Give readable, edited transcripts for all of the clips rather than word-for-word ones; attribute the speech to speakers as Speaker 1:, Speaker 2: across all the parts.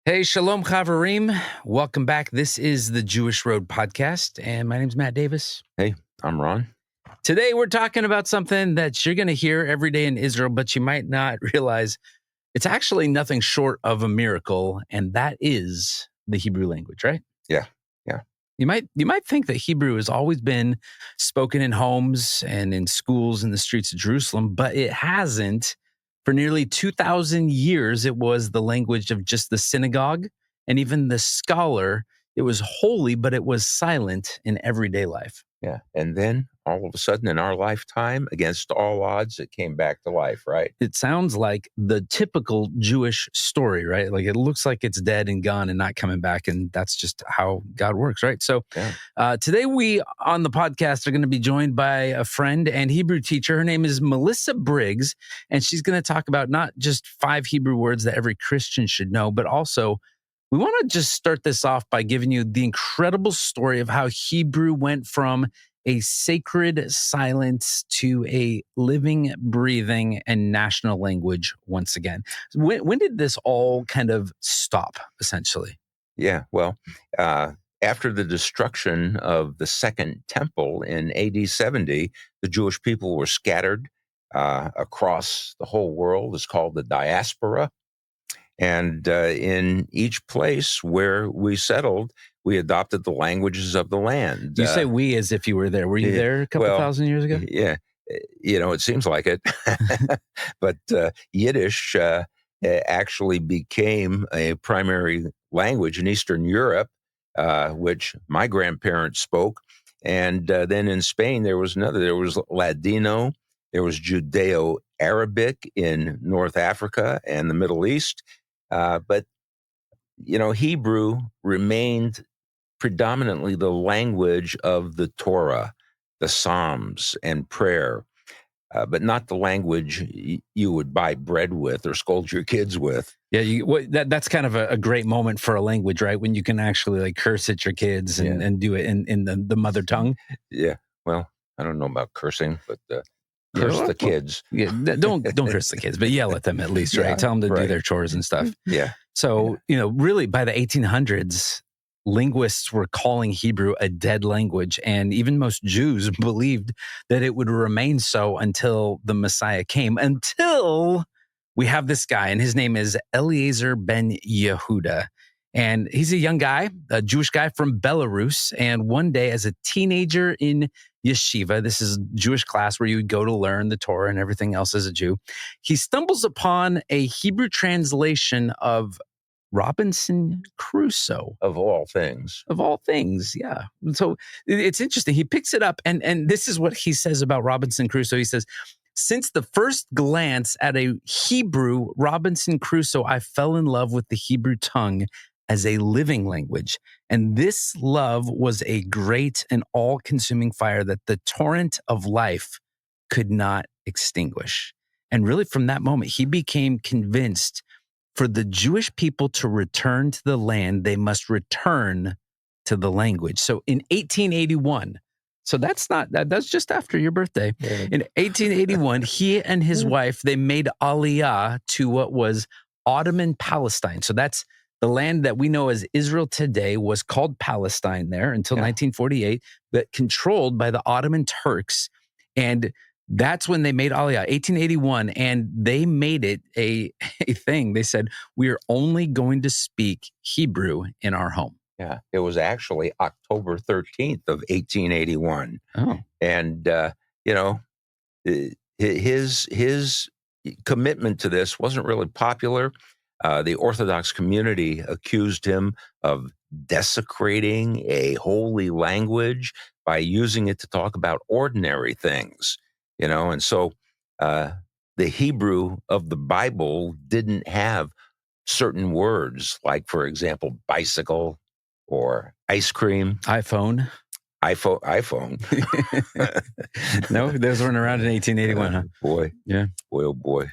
Speaker 1: Hey, Shalom Chavarim. Welcome back. This is the Jewish Road podcast, and my name's Matt Davis.
Speaker 2: Hey, I'm Ron.
Speaker 1: Today, we're talking about something that you're going to hear every day in Israel, but you might not realize it's actually nothing short of a miracle, and that is the Hebrew language, right?
Speaker 2: Yeah.
Speaker 1: You might think that Hebrew has always been spoken in homes and in schools in the streets of Jerusalem, but it hasn't. For nearly 2,000 years, it was the language of just the synagogue and even the scholar. It was holy, but it was silent in everyday life.
Speaker 2: Yeah. And then all of a sudden in our lifetime, against all odds, it came back to life, right?
Speaker 1: It sounds like the typical Jewish story, right? Like it looks like it's dead and gone and not coming back. And that's just how God works, right? So today we on the podcast are going to be joined by a friend and Hebrew teacher. Her name is Melissa Briggs, and she's going to talk about not just 5 Hebrew words that every Christian should know, but also we want to just start this off by giving you the incredible story of how Hebrew went from a sacred silence to a living, breathing, and national language once again. When did this all kind of stop, essentially?
Speaker 2: Yeah. Well, after the destruction of the Second Temple in AD 70, the Jewish people were scattered across the whole world. It's called the diaspora. And in each place where we settled, we adopted the languages of the land.
Speaker 1: You say we as if you were there. Were you there a couple thousand years ago?
Speaker 2: Yeah. It seems like it. But Yiddish actually became a primary language in Eastern Europe, which my grandparents spoke. And then in Spain, there was Ladino, there was Judeo-Arabic in North Africa and the Middle East. But Hebrew remained predominantly the language of the Torah, the Psalms, and prayer, but not the language you would buy bread with or scold your kids with.
Speaker 1: Yeah, that's kind of a great moment for a language, right? When you can actually like curse at your kids and do it in the mother tongue.
Speaker 2: Yeah, well, I don't know about cursing, but curse the kids.
Speaker 1: Yeah, don't curse the kids, but yell at them at least, right? Tell them to do their chores and stuff.
Speaker 2: Yeah.
Speaker 1: So, really by the 1800s, linguists were calling Hebrew a dead language, and even most Jews believed that it would remain so until the Messiah came, until we have this guy, and his name is Eliezer ben Yehuda. And he's a young guy, a Jewish guy from Belarus. And one day as a teenager in yeshiva, this is a Jewish class where you would go to learn the Torah and everything else as a Jew, he stumbles upon a Hebrew translation of Robinson Crusoe.
Speaker 2: Of all things.
Speaker 1: Of all things, yeah. So it's interesting. He picks it up, and this is what he says about Robinson Crusoe. He says, "Since the first glance at a Hebrew Robinson Crusoe, I fell in love with the Hebrew tongue as a living language. And this love was a great and all-consuming fire that the torrent of life could not extinguish." And really from that moment, he became convinced for the Jewish people to return to the land, they must return to the language. So in 1881, so that's just after your birthday. Yeah. In 1881, he and his wife, they made Aliyah to what was Ottoman Palestine. So that's the land that we know as Israel today was called Palestine there until 1948, but controlled by the Ottoman Turks. And that's when they made Aliyah, 1881, and they made it a thing. They said, we are only going to speak Hebrew in our home.
Speaker 2: Yeah, it was actually October 13th of 1881.
Speaker 1: Oh.
Speaker 2: And, his commitment to this wasn't really popular. The Orthodox community accused him of desecrating a holy language by using it to talk about ordinary things, and so the Hebrew of the Bible didn't have certain words, like, for example, bicycle or ice cream.
Speaker 1: iPhone. No, those weren't around in 1881, huh?
Speaker 2: Boy.
Speaker 1: Yeah.
Speaker 2: Boy, oh boy.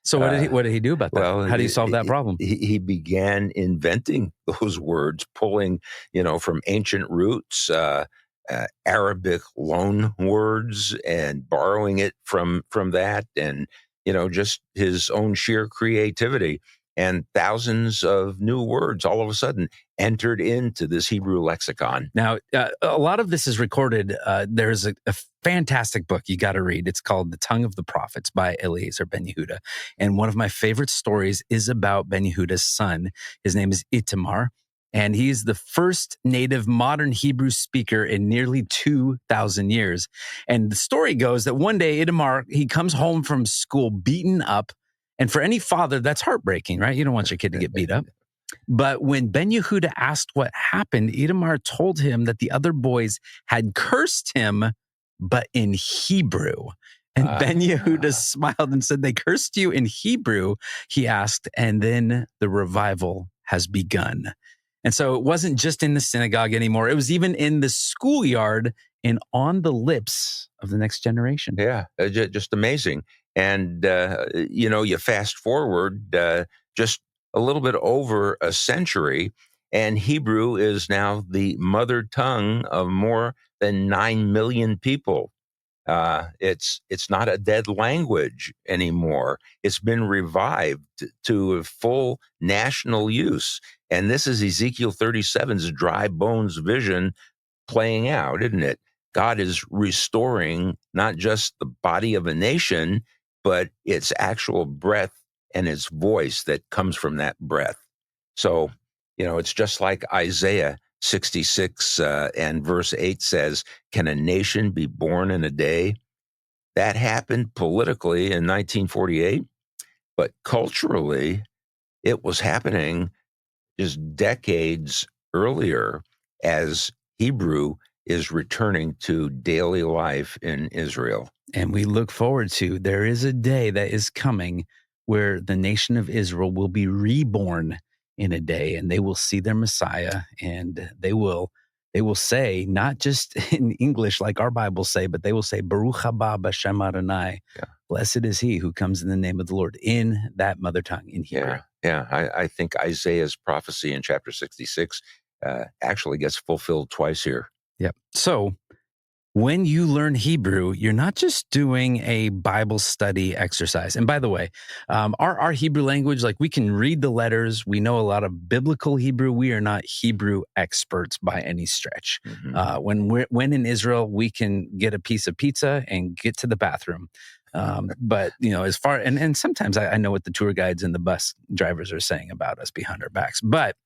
Speaker 1: So what did he do about that?
Speaker 2: Well,
Speaker 1: how do you solve that problem?
Speaker 2: He began inventing those words, pulling, from ancient roots, Arabic loan words, and borrowing it from that, and just his own sheer creativity. and thousands of new words all of a sudden entered into this Hebrew lexicon.
Speaker 1: Now, a lot of this is recorded. There's a fantastic book you got to read. It's called The Tongue of the Prophets by Eliezer Ben Yehuda. And one of my favorite stories is about Ben Yehuda's son. His name is Itamar. And he's the first native modern Hebrew speaker in nearly 2,000 years. And the story goes that one day Itamar, he comes home from school beaten up. And for any father, that's heartbreaking, right? You don't want your kid to get beat up. But when Ben Yehuda asked what happened, Itamar told him that the other boys had cursed him, but in Hebrew. And Ben Yehuda smiled and said, "They cursed you in Hebrew," he asked, and then the revival has begun. And so it wasn't just in the synagogue anymore. It was even in the schoolyard and on the lips of the next generation.
Speaker 2: Yeah, just amazing. And, you fast forward just a little bit over a century, and Hebrew is now the mother tongue of more than 9 million people. It's not a dead language anymore. It's been revived to a full national use. And this is Ezekiel 37's dry bones vision playing out, isn't it? God is restoring not just the body of a nation, but its actual breath and its voice that comes from that breath. So, it's just like Isaiah 66 and verse 8 says, "Can a nation be born in a day?" That happened politically in 1948, but culturally, it was happening just decades earlier as Hebrew is returning to daily life in Israel.
Speaker 1: And we look forward to, there is a day that is coming where the nation of Israel will be reborn in a day, and they will see their Messiah, and they will say, not just in English like our Bibles say, but they will say, "Baruch haba b'shem Adonai."
Speaker 2: Yeah.
Speaker 1: Blessed is he who comes in the name of the Lord, in that mother tongue, in Hebrew.
Speaker 2: Yeah. I think Isaiah's prophecy in chapter 66 actually gets fulfilled twice here.
Speaker 1: Yep. So when you learn Hebrew, you're not just doing a Bible study exercise. And by the way, our Hebrew language, like, we can read the letters. We know a lot of biblical Hebrew. We are not Hebrew experts by any stretch.
Speaker 2: Mm-hmm.
Speaker 1: When in Israel, we can get a piece of pizza and get to the bathroom. But, as far, and sometimes I know what the tour guides and the bus drivers are saying about us behind our backs. But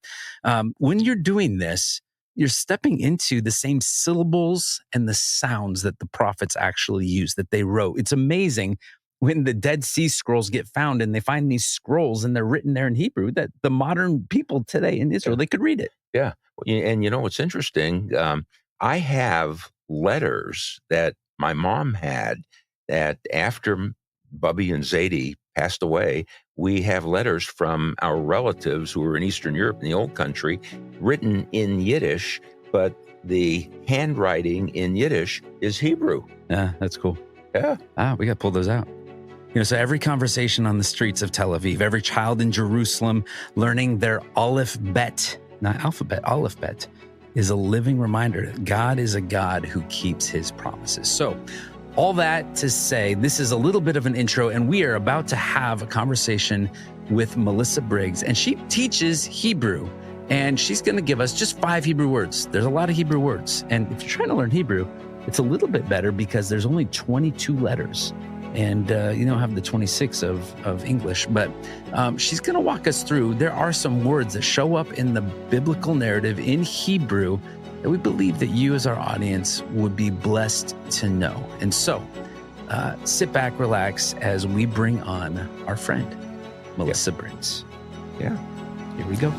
Speaker 1: when you're doing this, you're stepping into the same syllables and the sounds that the prophets actually used, that they wrote. It's amazing when the Dead Sea Scrolls get found and they find these scrolls and they're written there in Hebrew, that the modern people today in Israel, they could read it.
Speaker 2: Yeah. And what's interesting? I have letters that my mom had that after Bubby and Zadie passed away, we have letters from our relatives who were in Eastern Europe in the old country, written in Yiddish, but the handwriting in Yiddish is Hebrew.
Speaker 1: Yeah, that's cool.
Speaker 2: Yeah.
Speaker 1: We got to pull those out. So every conversation on the streets of Tel Aviv, every child in Jerusalem learning their Aleph Bet, not alphabet, Aleph Bet, is a living reminder that God is a God who keeps his promises. So all that to say, this is a little bit of an intro, and we are about to have a conversation with Melissa Briggs, and she teaches Hebrew, and she's going to give us just 5 Hebrew words. There's a lot of Hebrew words, and if you're trying to learn Hebrew, it's a little bit better because there's only 22 letters, and you don't have the 26 of English, but she's going to walk us through. There are some words that show up in the biblical narrative in Hebrew that we believe that you as our audience would be blessed to know. And so sit back, relax, as we bring on our friend, Melissa Briggs.
Speaker 2: Yeah.
Speaker 1: Here we go.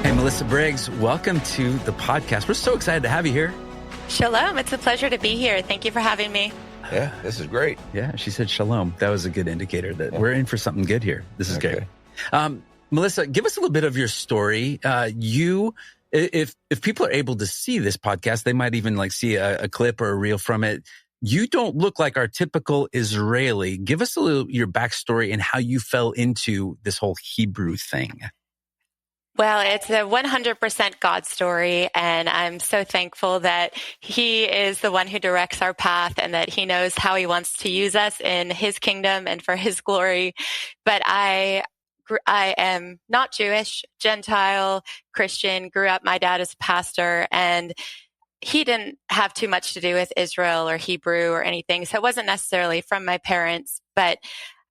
Speaker 1: Hey, Melissa Briggs, welcome to the podcast. We're so excited to have you here.
Speaker 3: Shalom. It's a pleasure to be here. Thank you for having me.
Speaker 2: Yeah, this is great.
Speaker 1: Yeah, she said shalom. That was a good indicator that we're in for something good here. This is great. Melissa, give us a little bit of your story. If people are able to see this podcast, they might even see a clip or a reel from it. You don't look like our typical Israeli. Give us a little your backstory and how you fell into this whole Hebrew thing.
Speaker 3: Well, it's a 100% God story, and I'm so thankful that He is the one who directs our path and that He knows how He wants to use us in His kingdom and for His glory. But I am not Jewish, Gentile, Christian, grew up, my dad is a pastor, and he didn't have too much to do with Israel or Hebrew or anything. So it wasn't necessarily from my parents, but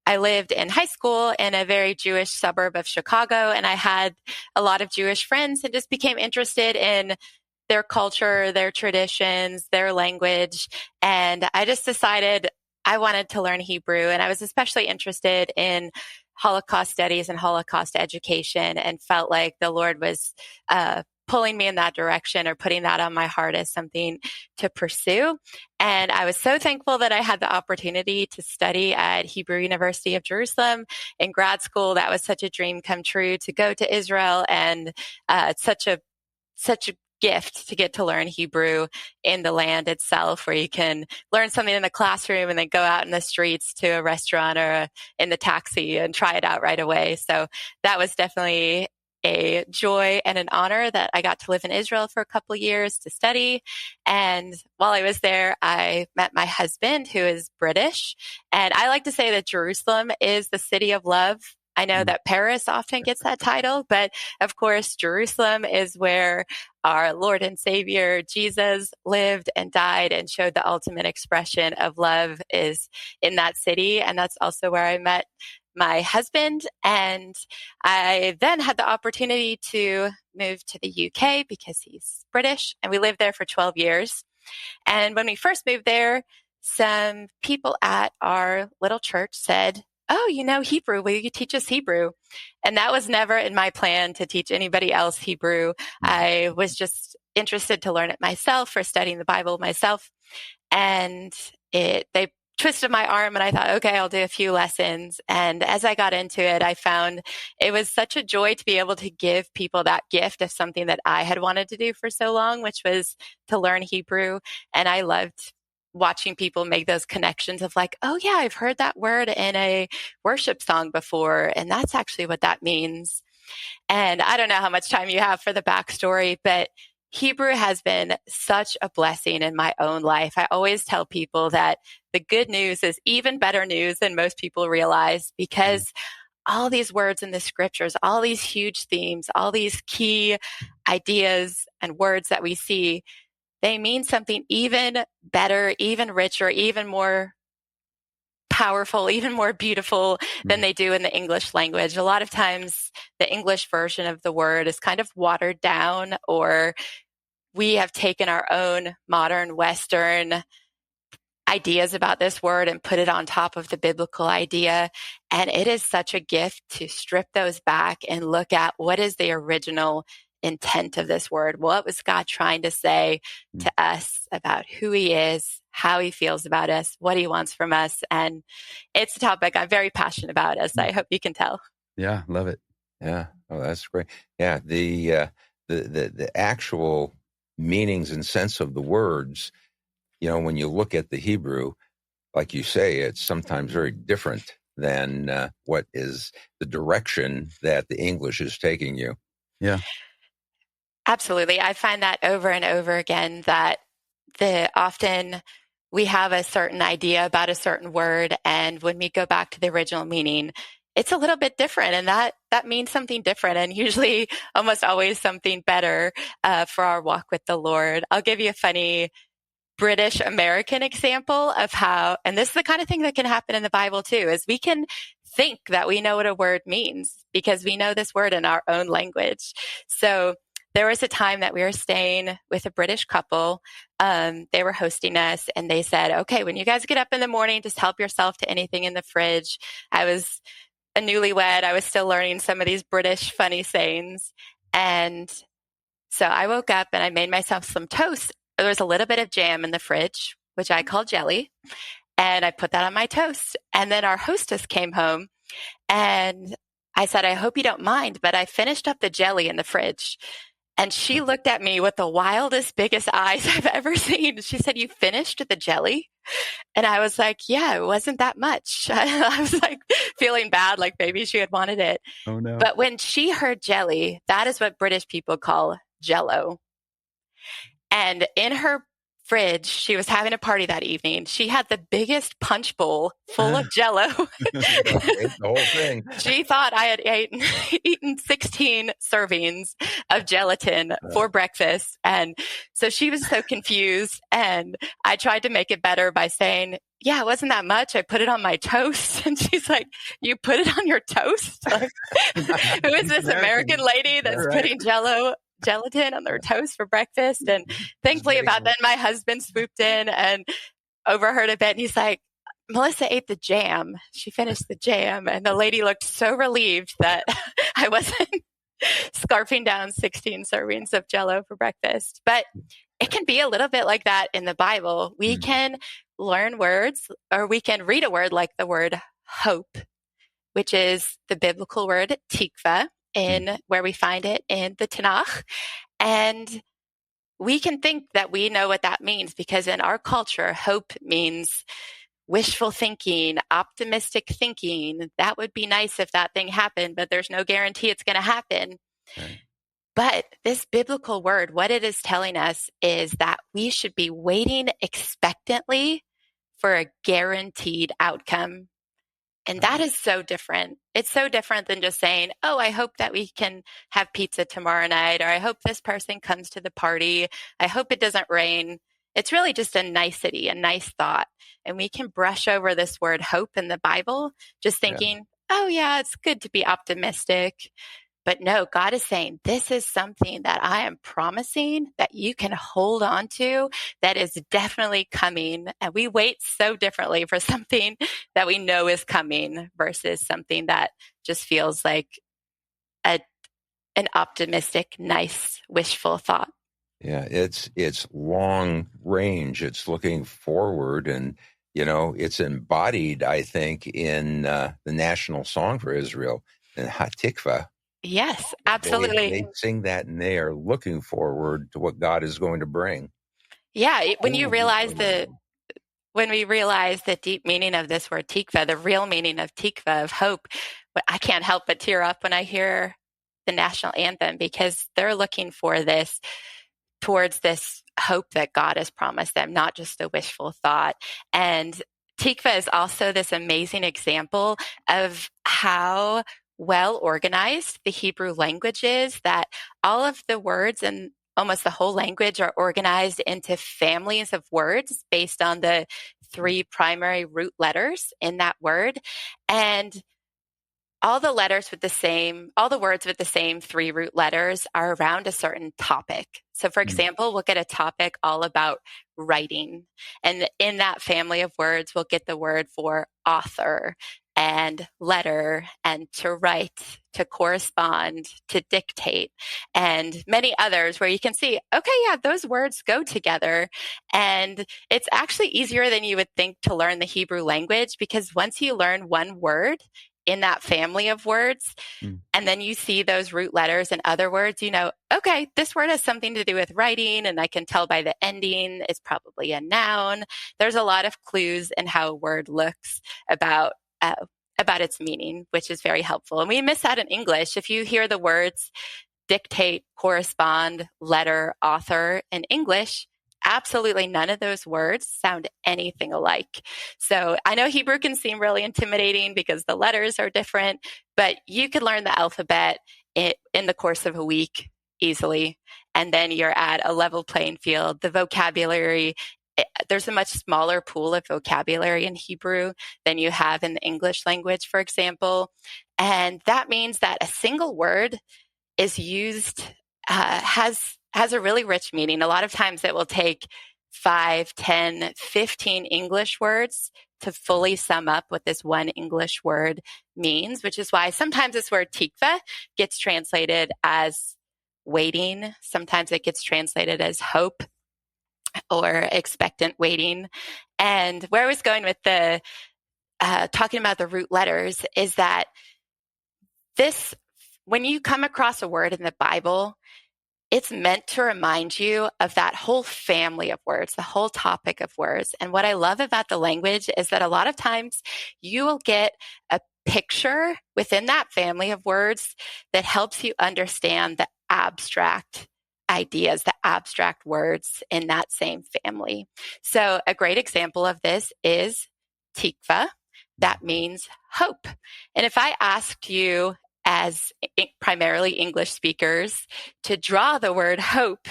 Speaker 3: I lived in high school in a very Jewish suburb of Chicago, and I had a lot of Jewish friends and just became interested in their culture, their traditions, their language. And I just decided I wanted to learn Hebrew. And I was especially interested in Holocaust studies and Holocaust education, and felt like the Lord was pulling me in that direction or putting that on my heart as something to pursue. And I was so thankful that I had the opportunity to study at Hebrew University of Jerusalem in grad school. That was such a dream come true, to go to Israel, and such a gift to get to learn Hebrew in the land itself, where you can learn something in the classroom and then go out in the streets to a restaurant or in the taxi and try it out right away. So that was definitely a joy and an honor that I got to live in Israel for a couple of years to study. And while I was there, I met my husband, who is British. And I like to say that Jerusalem is the city of love. I know that Paris often gets that title, but of course, Jerusalem is where our Lord and Savior Jesus lived and died and showed the ultimate expression of love is in that city. And that's also where I met my husband. And I then had the opportunity to move to the UK because he's British, and we lived there for 12 years. And when we first moved there, some people at our little church said, "Oh, you know Hebrew. Will you teach us Hebrew?" And that was never in my plan to teach anybody else Hebrew. I was just interested to learn it myself, for studying the Bible myself. And they twisted my arm, and I thought, okay, I'll do a few lessons. And as I got into it, I found it was such a joy to be able to give people that gift of something that I had wanted to do for so long, which was to learn Hebrew. And I loved watching people make those connections of like, oh yeah, I've heard that word in a worship song before, and that's actually what that means. And I don't know how much time you have for the backstory, but Hebrew has been such a blessing in my own life. I always tell people that the good news is even better news than most people realize, because all these words in the scriptures, all these huge themes, all these key ideas and words that we see, they mean something even better, even richer, even more powerful, even more beautiful than they do in the English language. A lot of times the English version of the word is kind of watered down, or we have taken our own modern Western ideas about this word and put it on top of the biblical idea. And it is such a gift to strip those back and look at what is the original intent of this word. What was God trying to say to us about who He is, how He feels about us, what He wants from us? And it's a topic I'm very passionate about, as I hope you can tell.
Speaker 1: Yeah, love it.
Speaker 2: Yeah. Oh, that's great. Yeah. The actual meanings and sense of the words, when you look at the Hebrew, like you say, it's sometimes very different than what is the direction that the English is taking you.
Speaker 1: Yeah.
Speaker 3: Absolutely. I find that over and over again, that often we have a certain idea about a certain word, and when we go back to the original meaning, it's a little bit different, and that means something different, and usually almost always something better for our walk with the Lord. I'll give you a funny British American example of how, and this is the kind of thing that can happen in the Bible too, is we can think that we know what a word means because we know this word in our own language. So there was a time that we were staying with a British couple. They were hosting us, and they said, okay, when you guys get up in the morning, just help yourself to anything in the fridge. I was a newlywed. I was still learning some of these British funny sayings. And so I woke up and I made myself some toast. There was a little bit of jam in the fridge, which I call jelly. And I put that on my toast. And then our hostess came home, and I said, I hope you don't mind, but I finished up the jelly in the fridge. And she looked at me with the wildest, biggest eyes I've ever seen. She said, "You finished the jelly?" And I was like, "Yeah, it wasn't that much." I was like feeling bad, like maybe she had wanted it.
Speaker 1: Oh, no.
Speaker 3: But when she heard jelly, that is what British people call Jello. And in her fridge, she was having a party that evening. She had the biggest punch bowl full of Jello.
Speaker 2: The whole thing.
Speaker 3: She thought I had eaten 16 servings of gelatin for breakfast. And so she was so confused. And I tried to make it better by saying, "Yeah, it wasn't that much. I put it on my toast." And she's like, "You put it on your toast? Like, who is this American lady that's putting gelatin on their toast for breakfast?" And thankfully about then my husband swooped in and overheard a bit, and he's like, "Melissa ate the jam. She finished the jam." And the lady looked so relieved that I wasn't scarfing down 16 servings of Jello for breakfast. But it can be a little bit like that in the Bible. We can learn words, or we can read a word like the word hope, which is the biblical word tikva, in where we find it in the Tanakh. And we can think that we know what that means, because in our culture, hope means wishful thinking, optimistic thinking. That would be nice if that thing happened, but there's no guarantee it's going to happen.
Speaker 1: Right.
Speaker 3: But this biblical word, what it is telling us is that we should be waiting expectantly for a guaranteed outcome. And that is so different. It's so different than just saying, "Oh, I hope that we can have pizza tomorrow night," or "I hope this person comes to the party. I hope it doesn't rain." It's really just a nicety, a nice thought. And we can brush over this word hope in the Bible, just thinking, "Oh yeah, it's good to be optimistic." But no, God is saying, this is something that I am promising that you can hold on to, that is definitely coming. And we wait so differently for something that we know is coming versus something that just feels like an optimistic, nice, wishful thought.
Speaker 2: Yeah, it's long range. It's looking forward, and it's embodied, I think, in the national song for Israel, in Hatikva.
Speaker 3: Yes, absolutely.
Speaker 2: They sing that, and they are looking forward to what God is going to bring.
Speaker 3: Yeah, when we realize the deep meaning of this word tikva, the real meaning of tikva, of hope, I can't help but tear up when I hear the national anthem, because they're looking for this, towards this hope that God has promised them, not just a wishful thought. And tikva is also this amazing example of how well organized the Hebrew language is, that all of the words and almost the whole language are organized into families of words based on the 3 primary root letters in that word. And all the words with the same 3 root letters are around a certain topic. So for example, we'll get a topic all about writing. And in that family of words, we'll get the word for author and letter and to write, to correspond, to dictate, and many others where you can see, okay, yeah, those words go together. And it's actually easier than you would think to learn the Hebrew language, because once you learn one word in that family of words, and then you see those root letters in other words, okay, this word has something to do with writing, and I can tell by the ending it's probably a noun. There's a lot of clues in how a word looks about its meaning, which is very helpful. And we miss that in English. If you hear the words dictate, correspond, letter, author in English, absolutely none of those words sound anything alike. So I know Hebrew can seem really intimidating because the letters are different, but you could learn the alphabet in the course of a week easily. And then you're at a level playing field. The vocabulary, there's a much smaller pool of vocabulary in Hebrew than you have in the English language, for example. And that means that a single word is used, has a really rich meaning. A lot of times it will take 5, 10, 15 English words to fully sum up what this one English word means, which is why sometimes this word tikva gets translated as waiting. Sometimes it gets translated as hope or expectant waiting. And where I was going with the talking about the root letters is that when you come across a word in the Bible, it's meant to remind you of that whole family of words, the whole topic of words. And what I love about the language is that a lot of times you will get a picture within that family of words that helps you understand the abstract ideas, the abstract words in that same family. So a great example of this is tikva. That means hope. And if I asked you, as primarily English speakers, to draw the word hope,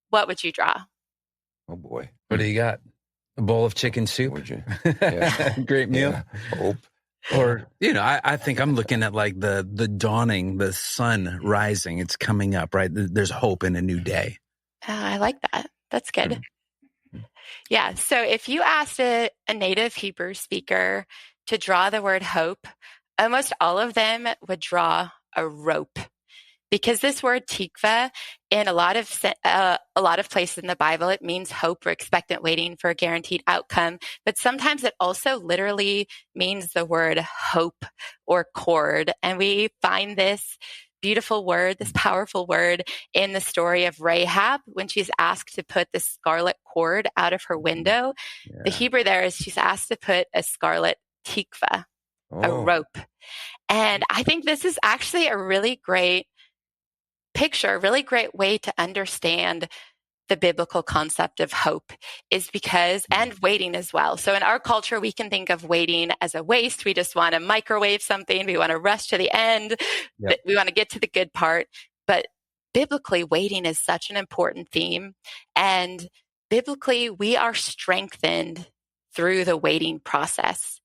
Speaker 3: what would you draw?
Speaker 2: Oh boy.
Speaker 1: What do you got? A bowl of chicken soup?
Speaker 2: Would you? Yeah.
Speaker 1: Great meal.
Speaker 2: Yeah. Hope.
Speaker 1: Or, I think I'm looking at like the dawning, the sun rising. It's coming up, right? There's hope in a new day.
Speaker 3: I like that. That's good. Yeah. So if you asked a native Hebrew speaker to draw the word hope, almost all of them would draw a rope, because this word tikva, in a lot of places in the Bible, it means hope or expectant waiting for a guaranteed outcome. But sometimes it also literally means the word hope or cord. And we find this beautiful word, this powerful word, in the story of Rahab when she's asked to put the scarlet cord out of her window. Yeah. The Hebrew there is she's asked to put a scarlet tikva, a rope. And I think this is actually a really great picture, a really great way to understand the biblical concept of hope, is because, and waiting as well. So in our culture, we can think of waiting as a waste. We just want to microwave something. We want to rush to the end. Yep. We want to get to the good part. But biblically, waiting is such an important theme. And biblically, we are strengthened through the waiting process.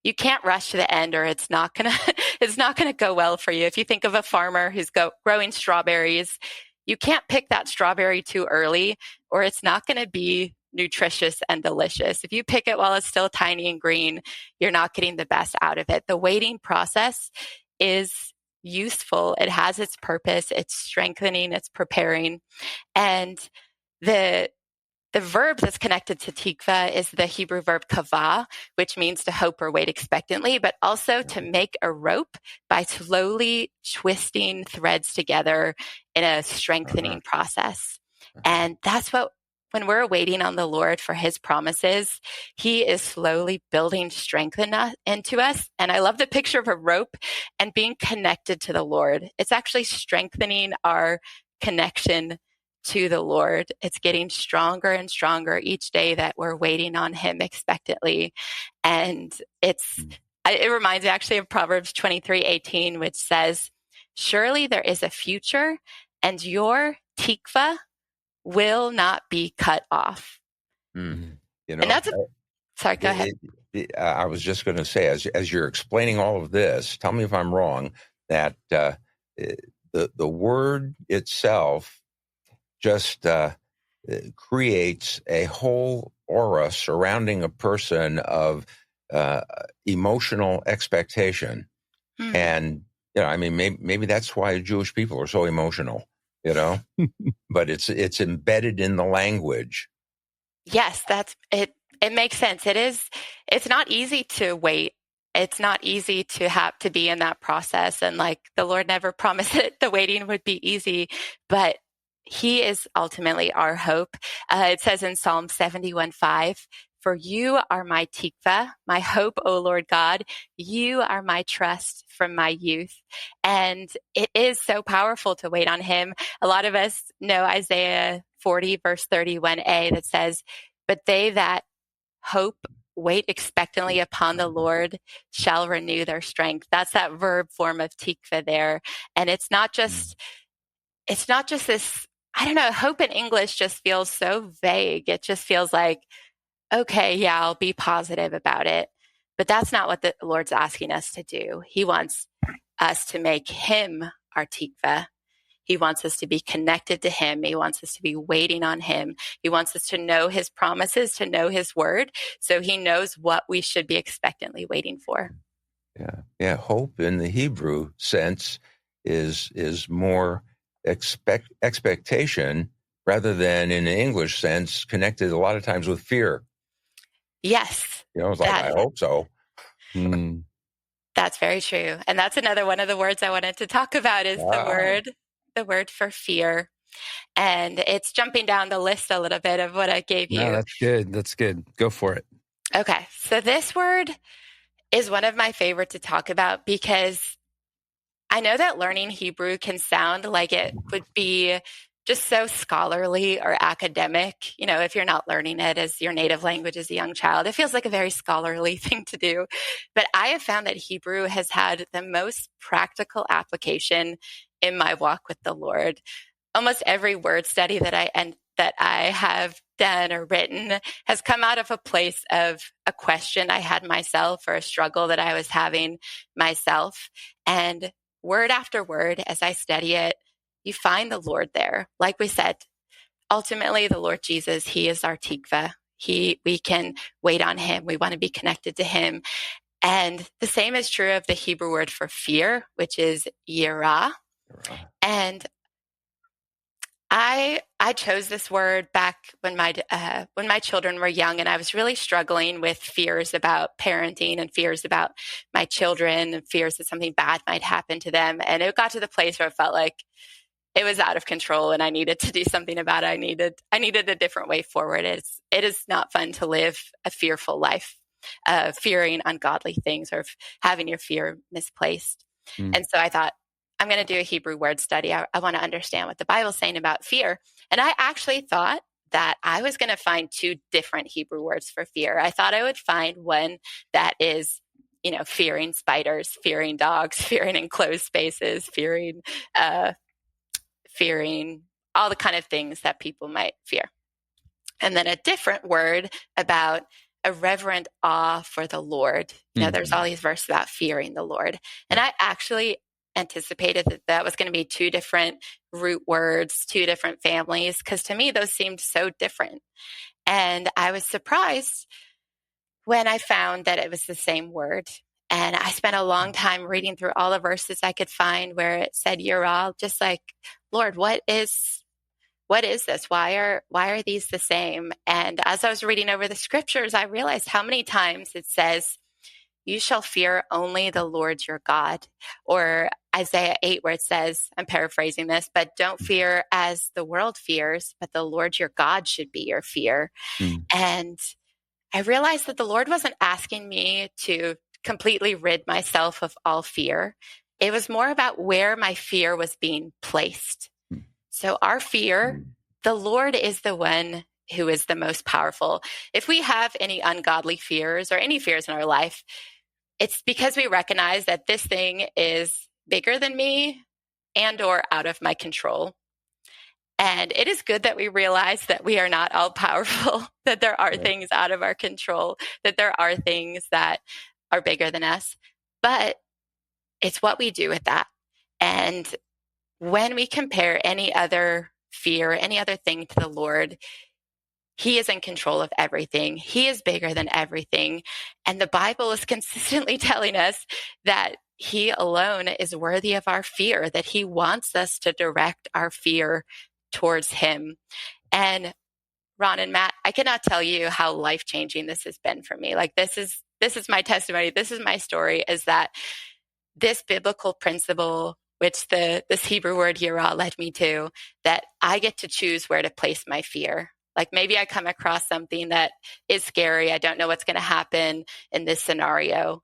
Speaker 3: You can't rush to the end, or it's not gonna go well for you. If you think of a farmer who's growing strawberries, you can't pick that strawberry too early, or it's not going to be nutritious and delicious. If you pick it while it's still tiny and green, you're not getting the best out of it. The waiting process is useful. It has its purpose. It's strengthening. It's preparing, and the verb that's connected to tikva is the Hebrew verb kavah, which means to hope or wait expectantly, but also to make a rope by slowly twisting threads together in a strengthening process. And that's what, when we're waiting on the Lord for his promises, he is slowly building strength into us. And I love the picture of a rope and being connected to the Lord. It's actually strengthening our connection to the Lord. It's getting stronger and stronger each day that we're waiting on him expectantly. And it reminds me actually of Proverbs 23:18, which says, surely there is a future and your tikva will not be cut off.
Speaker 2: Mm-hmm.
Speaker 3: And that's sorry, go ahead.
Speaker 2: I was just going to say, as you're explaining all of this, tell me if I'm wrong, that the word itself just creates a whole aura surrounding a person of emotional expectation. And, maybe that's why Jewish people are so emotional, but it's embedded in the language.
Speaker 3: Yes, that's it. It makes sense. It's not easy to wait. It's not easy to have to be in that process. And like the Lord never promised that the waiting would be easy, but he is ultimately our hope. It says in Psalm 71:5, for you are my tikva, my hope, O Lord God. You are my trust from my youth. And it is so powerful to wait on him. A lot of us know Isaiah 40 verse 31a that says, but they that hope, wait expectantly upon the Lord shall renew their strength. That's that verb form of tikva there. And it's not just this, I don't know, hope in English just feels so vague. It just feels like, okay, yeah, I'll be positive about it. But that's not what the Lord's asking us to do. He wants us to make him our tikva. He wants us to be connected to him. He wants us to be waiting on him. He wants us to know his promises, to know his word, so he knows what we should be expectantly waiting for.
Speaker 2: Yeah. Hope in the Hebrew sense is more expectation rather than in the English sense connected a lot of times with fear.
Speaker 3: Yes.
Speaker 2: It's like, I hope so.
Speaker 3: That's very true. And that's another one of the words I wanted to talk about is the word for fear. And it's jumping down the list a little bit of what I gave
Speaker 1: No,
Speaker 3: you.
Speaker 1: that's good. That's good. Go for it.
Speaker 3: Okay, so this word is one of my favorite to talk about because I know that learning Hebrew can sound like it would be just so scholarly or academic. You know, if you're not learning it as your native language as a young child, it feels like a very scholarly thing to do. But I have found that Hebrew has had the most practical application in my walk with the Lord. Almost every word study that I have done or written has come out of a place of a question I had myself or a struggle that I was having myself. And word after word, as I study it, you find the Lord there. Like we said, ultimately, the Lord Jesus, He is our tikva. We can wait on Him. We want to be connected to Him. And the same is true of the Hebrew word for fear, which is yirah. And I chose this word back when my children were young, and I was really struggling with fears about parenting and fears about my children and fears that something bad might happen to them. And it got to the place where it felt like it was out of control, and I needed to do something about it. I needed a different way forward. It is not fun to live a fearful life, fearing ungodly things or having your fear misplaced. And so I thought, I'm going to do a Hebrew word study. I want to understand what the Bible's saying about fear. And I actually thought that I was going to find two different Hebrew words for fear. I thought I would find one that is, you know, fearing spiders, fearing dogs, fearing enclosed spaces, fearing all the kind of things that people might fear. And then a different word about a reverent awe for the Lord. You know, there's all these verses about fearing the Lord. And I actually anticipated that was going to be two different root words, two different families, because to me, those seemed so different. And I was surprised when I found that it was the same word. And I spent a long time reading through all the verses I could find where it said yirah, just like, Lord, what is this? Why are these the same? And as I was reading over the scriptures, I realized how many times it says, you shall fear only the Lord your God. Or Isaiah 8, where it says, I'm paraphrasing this, but don't fear as the world fears, but the Lord your God should be your fear. And I realized that the Lord wasn't asking me to completely rid myself of all fear. It was more about where my fear was being placed. So our fear, the Lord is the one who is the most powerful. If we have any ungodly fears or any fears in our life, it's because we recognize that this thing is bigger than me and or out of my control. And it is good that we realize that we are not all powerful, that there are things out of our control, that there are things that are bigger than us. But it's what we do with that. And when we compare any other fear, any other thing to the Lord, He is in control of everything. He is bigger than everything. And the Bible is consistently telling us that He alone is worthy of our fear, that He wants us to direct our fear towards Him. And Ron and Matt, I cannot tell you how life-changing this has been for me. Like this is my testimony. This is my story, is that this biblical principle, which this Hebrew word yirah led me to, that I get to choose where to place my fear. Like maybe I come across something that is scary. I don't know what's going to happen in this scenario.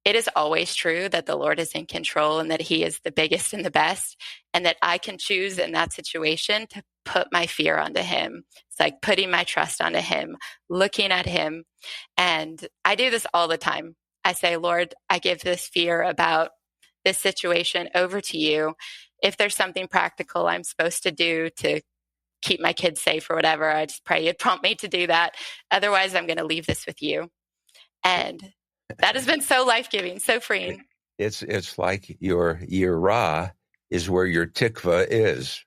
Speaker 3: It is always true that the Lord is in control and that He is the biggest and the best, and that I can choose in that situation to put my fear onto Him. It's like putting my trust onto Him, looking at Him. And I do this all the time. I say, Lord, I give this fear about this situation over to You. If there's something practical I'm supposed to do to keep my kids safe or whatever, I just pray You'd prompt me to do that. Otherwise, I'm going to leave this with You. And that has been so life-giving, so freeing.
Speaker 2: It's like your yirah is where your tikva is.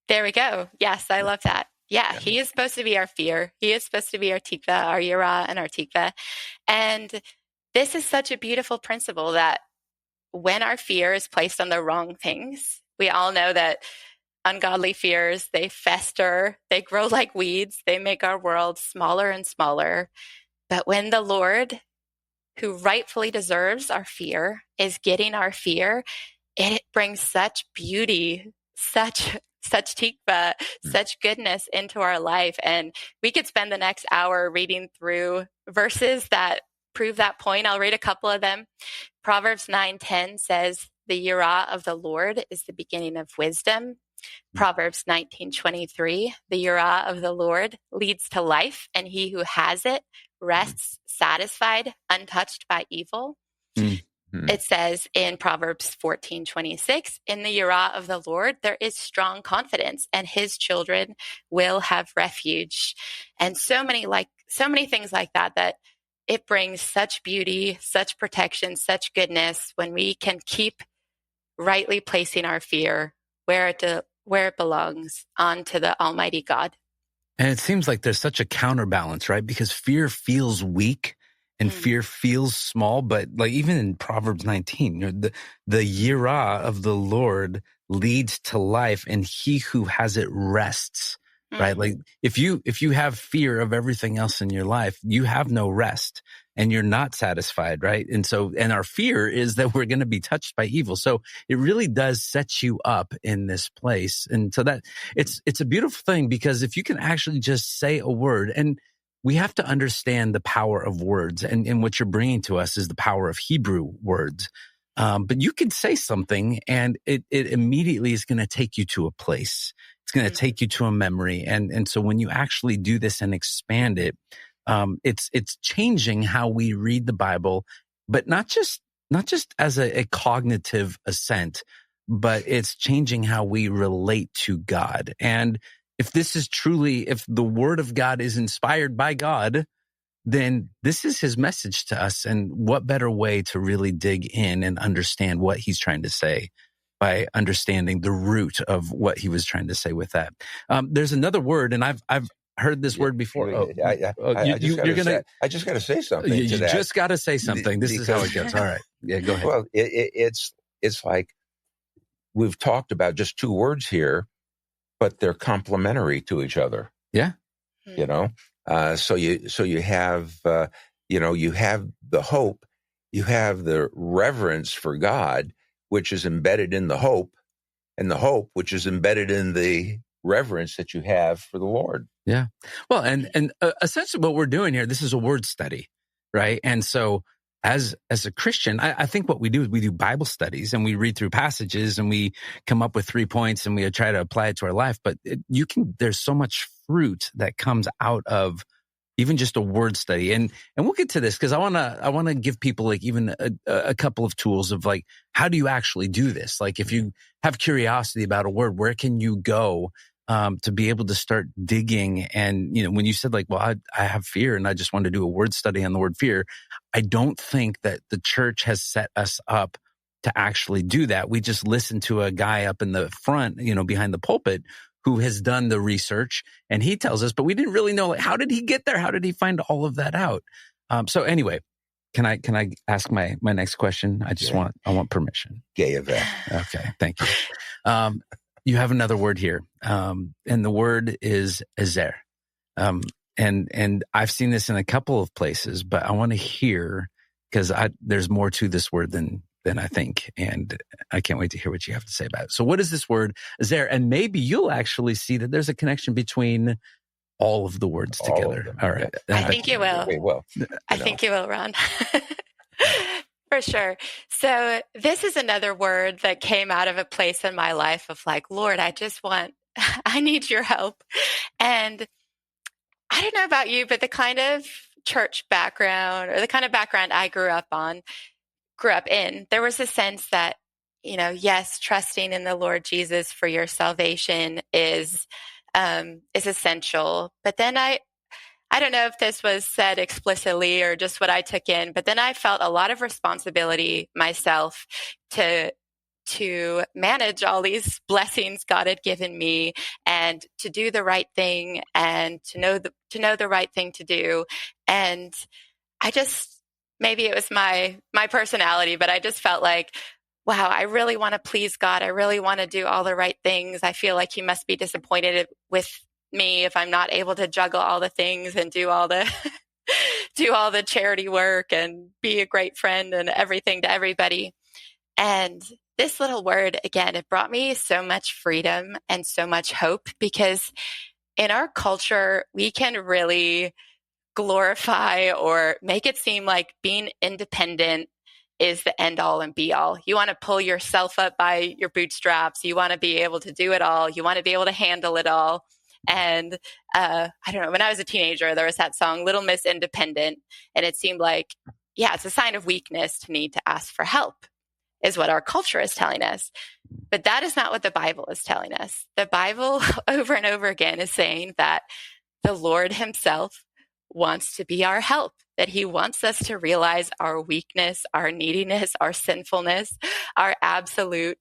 Speaker 3: There we go. Yes, I love that. Yeah, He is supposed to be our fear. He is supposed to be our tikva, our yirah, and our tikva. And this is such a beautiful principle that when our fear is placed on the wrong things, we all know that ungodly fears, they fester, they grow like weeds, they make our world smaller and smaller. But when the Lord, who rightfully deserves our fear, is getting our fear, it brings such beauty, such such tikva, such goodness into our life. And we could spend the next hour reading through verses that prove that point. I'll read a couple of them. Proverbs 9:10 says, "The yirah of the Lord is the beginning of wisdom." Proverbs 19:23, "The yirah of the Lord leads to life, and he who has it rests satisfied, untouched by evil." It says in Proverbs 14:26, "In the yirah of the Lord there is strong confidence, and his children will have refuge." And so many things like that, that it brings such beauty, such protection, such goodness when we can keep rightly placing our fear where it belongs, onto the Almighty God.
Speaker 1: And it seems like there's such a counterbalance, right? Because fear feels weak and fear feels small. But like even in Proverbs 19, the yirah of the Lord leads to life, and he who has it rests, right? Like if you have fear of everything else in your life, you have no rest and you're not satisfied, right? And our fear is that we're going to be touched by evil. So it really does set you up in this place. And so that it's a beautiful thing, because if you can actually just say a word, and we have to understand the power of words, and what you're bringing to us is the power of Hebrew words. But you can say something and it immediately is going to take you to a place. It's going to take you to a memory. And so when you actually do this and expand it, it's changing how we read the Bible, but not just as a cognitive assent, but it's changing how we relate to God. And if the word of God is inspired by God, then this is his message to us. And what better way to really dig in and understand what he's trying to say by understanding the root of what he was trying to say with that. There's another word, and I've heard this word before.
Speaker 2: I just got to say something.
Speaker 1: You just got to say something. This is how it goes. All right. Yeah, go ahead.
Speaker 2: Well, it's like we've talked about just two words here, but they're complementary to each other.
Speaker 1: Yeah.
Speaker 2: So you have, you have the hope, you have the reverence for God, which is embedded in the hope, and the hope, which is embedded in the reverence that you have for the Lord.
Speaker 1: Yeah. Well, and essentially what we're doing here, this is a word study, right? And so as a Christian, I think what we do is we do Bible studies, and we read through passages, and we come up with 3 points, and we try to apply it to our life. But there's so much fruit that comes out of even just a word study. And we'll get to this, because I want to give people like even a couple of tools of like, how do you actually do this? Like if you have curiosity about a word, where can you go to be able to start digging? And, when you said like, well, I have fear and I just want to do a word study on the word fear, I don't think that the church has set us up to actually do that. We just listen to a guy up in the front, behind the pulpit, who has done the research, and he tells us, but we didn't really know, like, how did he get there? How did he find all of that out? So anyway, can I ask my next question? I want permission.
Speaker 2: Gay of that.
Speaker 1: Okay. Thank you. You have another word here. And the word is ezer. And I've seen this in a couple of places, but I want to hear, because there's more to this word than I think. And I can't wait to hear what you have to say about it. So what is this word ezer? And maybe you'll actually see that there's a connection between all of the words together. All right.
Speaker 3: I think you will.
Speaker 2: Well,
Speaker 3: I think you will, Ron. For sure. So this is another word that came out of a place in my life of like, Lord, I need your help. And I don't know about you, but the kind of church background, or the kind of background I grew up in, there was a sense that, yes, trusting in the Lord Jesus for your salvation is essential. But then I don't know if this was said explicitly or just what I took in, but then I felt a lot of responsibility myself to manage all these blessings God had given me, and to do the right thing, and to know the right thing to do. And maybe it was my personality, but I just felt like, wow, I really want to please God. I really want to do all the right things. I feel like he must be disappointed with me if I'm not able to juggle all the things and do all the charity work and be a great friend and everything to everybody. And this little word, again, it brought me so much freedom and so much hope, because in our culture, we can really glorify or make it seem like being independent is the end all and be all. You want to pull yourself up by your bootstraps. You want to be able to do it all. You want to be able to handle it all. And I don't know, when I was a teenager, there was that song, Little Miss Independent. And it seemed like, yeah, it's a sign of weakness to need to ask for help, is what our culture is telling us. But that is not what the Bible is telling us. The Bible over and over again is saying that the Lord himself wants to be our help, that he wants us to realize our weakness, our neediness, our sinfulness, our absolute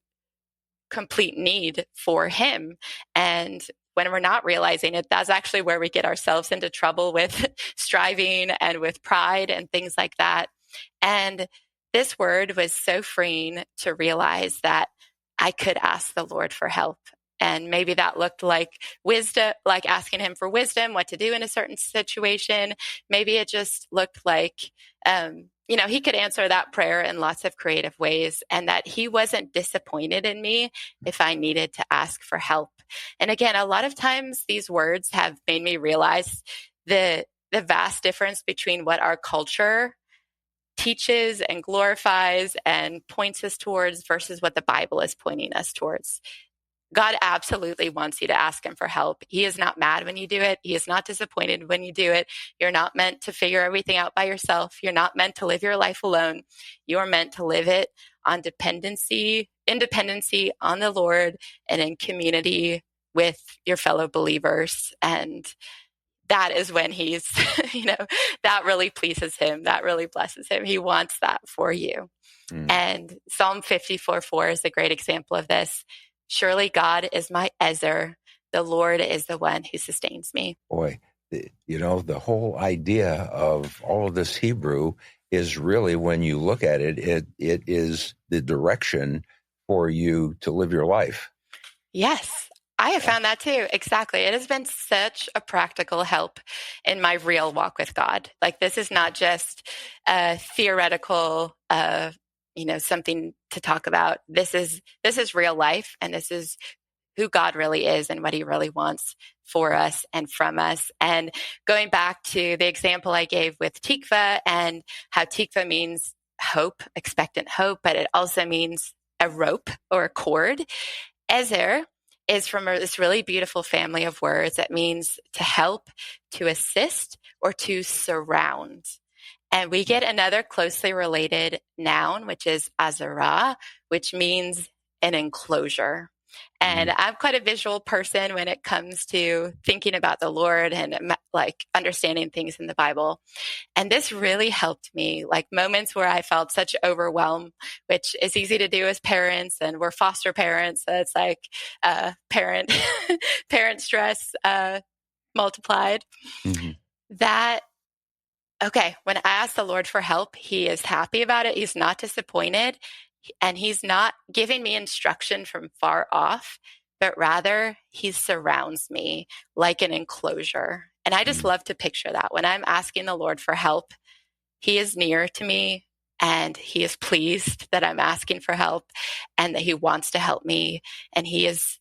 Speaker 3: complete need for him. And when we're not realizing it, that's actually where we get ourselves into trouble with striving and with pride and things like that. And this word was so freeing to realize that I could ask the Lord for help. And maybe that looked like wisdom, like asking him for wisdom, what to do in a certain situation. Maybe it just looked like, he could answer that prayer in lots of creative ways, and that he wasn't disappointed in me if I needed to ask for help. And again, a lot of times these words have made me realize the vast difference between what our culture teaches and glorifies and points us towards versus what the Bible is pointing us towards. God absolutely wants you to ask him for help. He is not mad when you do it. He is not disappointed when you do it. You're not meant to figure everything out by yourself. You're not meant to live your life alone. You are meant to live it on independency on the Lord, and in community with your fellow believers. And that is when he's, that really pleases him. That really blesses him. He wants that for you. And Psalm 54:4 is a great example of this. Surely God is my Ezer. The Lord is the one who sustains me.
Speaker 2: Boy, the whole idea of all of this Hebrew is really, when you look at it, it is the direction for you to live your life.
Speaker 3: Yes, I have found that too. Exactly. It has been such a practical help in my real walk with God. Like, this is not just a theoretical, something to talk about. This is real life, and this is who God really is and what he really wants for us and from us. And going back to the example I gave with tikva, and how tikva means hope, expectant hope, but it also means a rope or a cord. Ezer is from this really beautiful family of words that means to help, to assist, or to surround. And we get another closely related noun, which is azara, which means an enclosure. And I'm quite a visual person when it comes to thinking about the Lord and like understanding things in the Bible. And this really helped me, like moments where I felt such overwhelm, which is easy to do as parents, and we're foster parents. So it's like parent stress multiplied. That, okay, when I ask the Lord for help, he is happy about it. He's not disappointed. And he's not giving me instruction from far off, but rather he surrounds me like an enclosure. And I just love to picture that. When I'm asking the Lord for help, he is near to me, and he is pleased that I'm asking for help, and that he wants to help me. And he is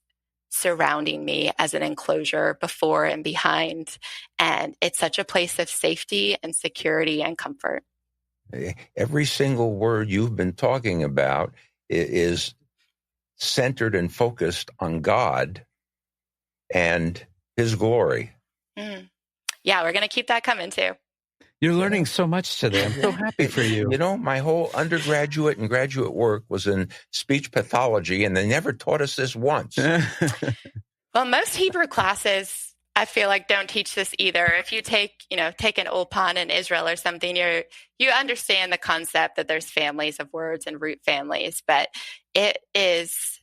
Speaker 3: surrounding me as an enclosure before and behind. And it's such a place of safety and security and comfort.
Speaker 2: Every single word you've been talking about is centered and focused on God and his glory.
Speaker 3: Yeah, we're going to keep that coming too.
Speaker 1: You're learning so much today. I'm so happy for you.
Speaker 2: My whole undergraduate and graduate work was in speech pathology, and they never taught us this once.
Speaker 3: Well, most Hebrew classes, I feel like, don't teach this either. If you take an Ulpan in Israel or something, you understand the concept that there's families of words and root families, but it is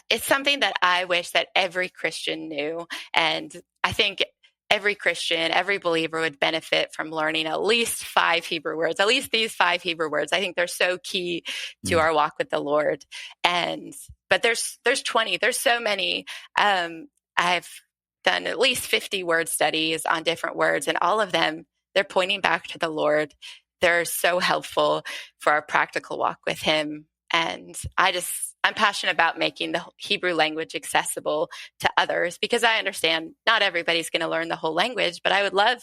Speaker 3: it's something that I wish that every Christian knew. And I think every Christian, every believer would benefit from learning at least 5 Hebrew words, at least these 5 Hebrew words. I think they're so key to our walk with the Lord. But there's 20, there's so many. I've done at least 50 word studies on different words, and all of them, they're pointing back to the Lord. They're so helpful for our practical walk with him. And I'm I'm passionate about making the Hebrew language accessible to others, because I understand not everybody's going to learn the whole language, but I would love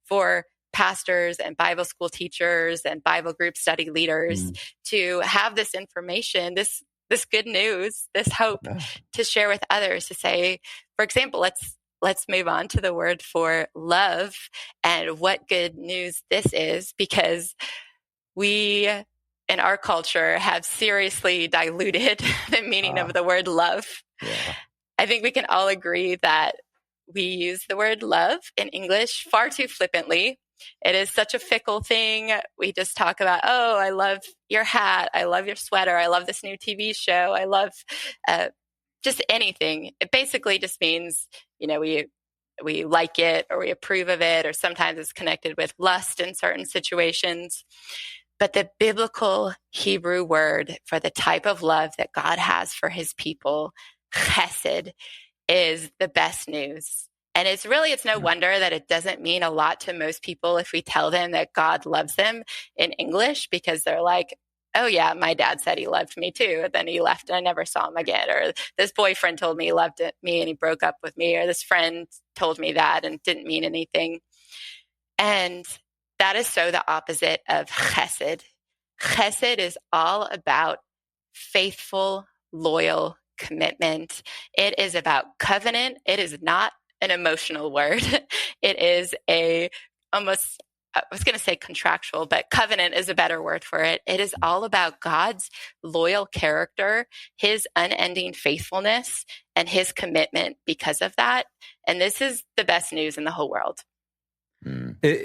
Speaker 3: for pastors and Bible school teachers and Bible group study leaders to have this information, this good news, this hope to share with others, to say, for example, let's move on to the word for love and what good news this is, because we in our culture have seriously diluted the meaning of the word love.
Speaker 2: Yeah.
Speaker 3: I think we can all agree that we use the word love in English far too flippantly. It is such a fickle thing. We just talk about, oh, I love your hat. I love your sweater. I love this new TV show. I love just anything. It basically just means, we like it or we approve of it, or sometimes it's connected with lust in certain situations. But the biblical Hebrew word for the type of love that God has for his people, chesed, is the best news. And it's no wonder that it doesn't mean a lot to most people if we tell them that God loves them in English, because they're like, oh yeah, my dad said he loved me too, and then he left and I never saw him again. Or this boyfriend told me he loved me and he broke up with me. Or this friend told me that and didn't mean anything. And that is so the opposite of chesed. Chesed is all about faithful, loyal commitment. It is about covenant. It is not an emotional word. It is almost, I was going to say contractual, but covenant is a better word for it. It is all about God's loyal character, his unending faithfulness, and his commitment because of that. And this is the best news in the whole world.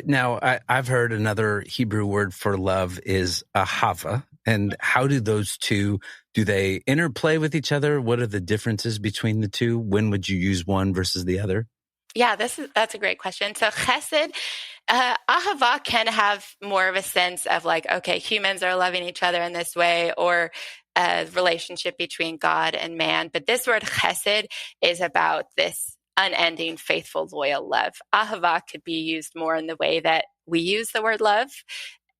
Speaker 1: Now, I've heard another Hebrew word for love is ahava. And how do those two, do they interplay with each other? What are the differences between the two? When would you use one versus the other?
Speaker 3: Yeah, that's a great question. So chesed, ahava can have more of a sense of like, okay, humans are loving each other in this way, or a relationship between God and man. But this word chesed is about this unending, faithful, loyal love. Ahava could be used more in the way that we use the word love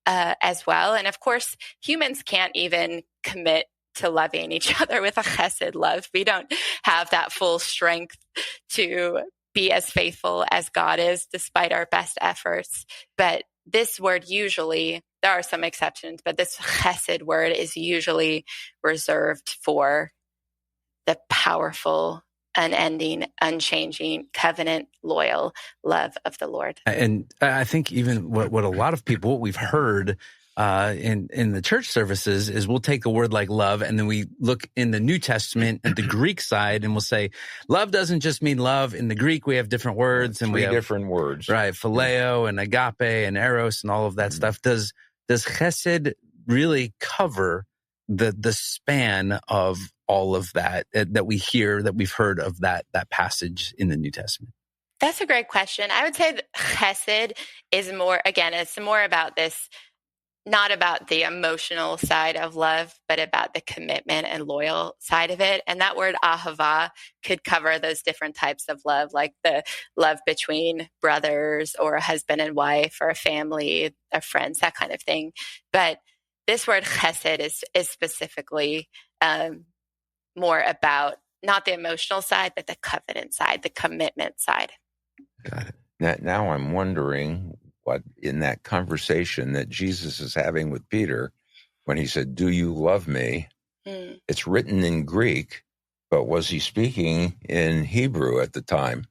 Speaker 3: as well. And of course, humans can't even commit to loving each other with a chesed love. We don't have that full strength to be as faithful as God is, despite our best efforts. But this word usually, there are some exceptions, but this chesed word is usually reserved for the powerful, unending, unchanging, covenant, loyal love of the Lord.
Speaker 1: And I think even what a lot of people, what we've heard in the church services is we'll take a word like love, and then we look in the New Testament at the Greek side, and we'll say love doesn't just mean love. In the Greek, we have different words, and we have
Speaker 2: different words,
Speaker 1: right? Phileo and agape and eros and all of that stuff. Does chesed really cover the span of all of that we hear, that we've heard of that passage in the New Testament?
Speaker 3: That's a great question. I would say that chesed is more, again, it's more about this, not about the emotional side of love, but about the commitment and loyal side of it. And that word ahava could cover those different types of love, like the love between brothers or a husband and wife or a family, or friends, that kind of thing. But this word chesed is specifically more about not the emotional side, but the covenant side, the commitment side.
Speaker 2: Got it. Now I'm wondering what in that conversation that Jesus is having with Peter, when he said, "Do you love me?" It's written in Greek, but was he speaking in Hebrew at the time?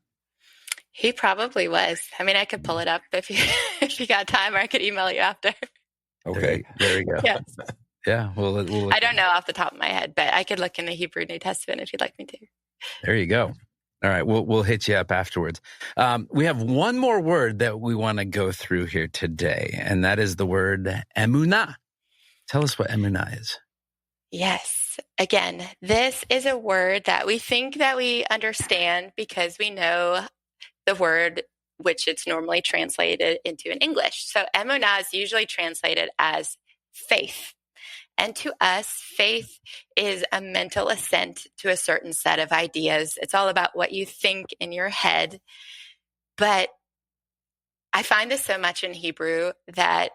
Speaker 3: He probably was. I mean, I could pull it up if you got time, or I could email you after.
Speaker 2: Okay,
Speaker 1: there you go.
Speaker 3: Yes.
Speaker 1: Yeah, we'll
Speaker 3: I don't know off the top of my head, but I could look in the Hebrew New Testament if you'd like me to.
Speaker 1: There you go. All right, we'll hit you up afterwards. We have one more word that we want to go through here today, and that is the word emunah. Tell us what emunah is.
Speaker 3: Yes. Again, this is a word that we think that we understand because we know the word which it's normally translated into in English. So emunah is usually translated as faith. And to us, faith is a mental assent to a certain set of ideas. It's all about what you think in your head. But I find this so much in Hebrew that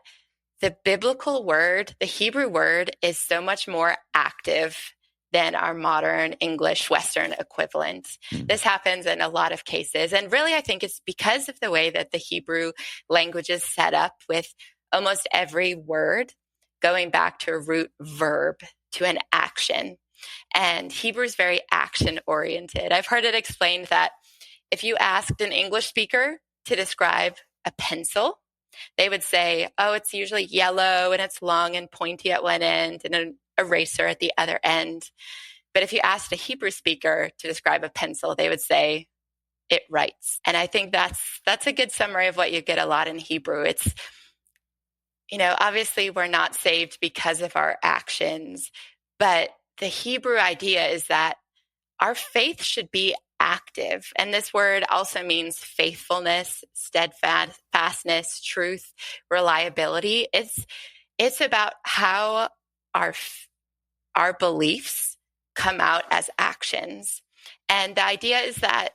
Speaker 3: the biblical word, the Hebrew word, is so much more active than our modern English Western equivalent. This happens in a lot of cases. And really, I think it's because of the way that the Hebrew language is set up, with almost every word going back to a root verb, to an action. And Hebrew is very action oriented. I've heard it explained that if you asked an English speaker to describe a pencil, they would say, oh, it's usually yellow and it's long and pointy at one end and an eraser at the other end. But if you asked a Hebrew speaker to describe a pencil, they would say, it writes. And I think that's a good summary of what you get a lot in Hebrew. It's, obviously we're not saved because of our actions, but the Hebrew idea is that our faith should be active. And this word also means faithfulness, steadfastness, truth, reliability. It's about how our beliefs come out as actions. And the idea is that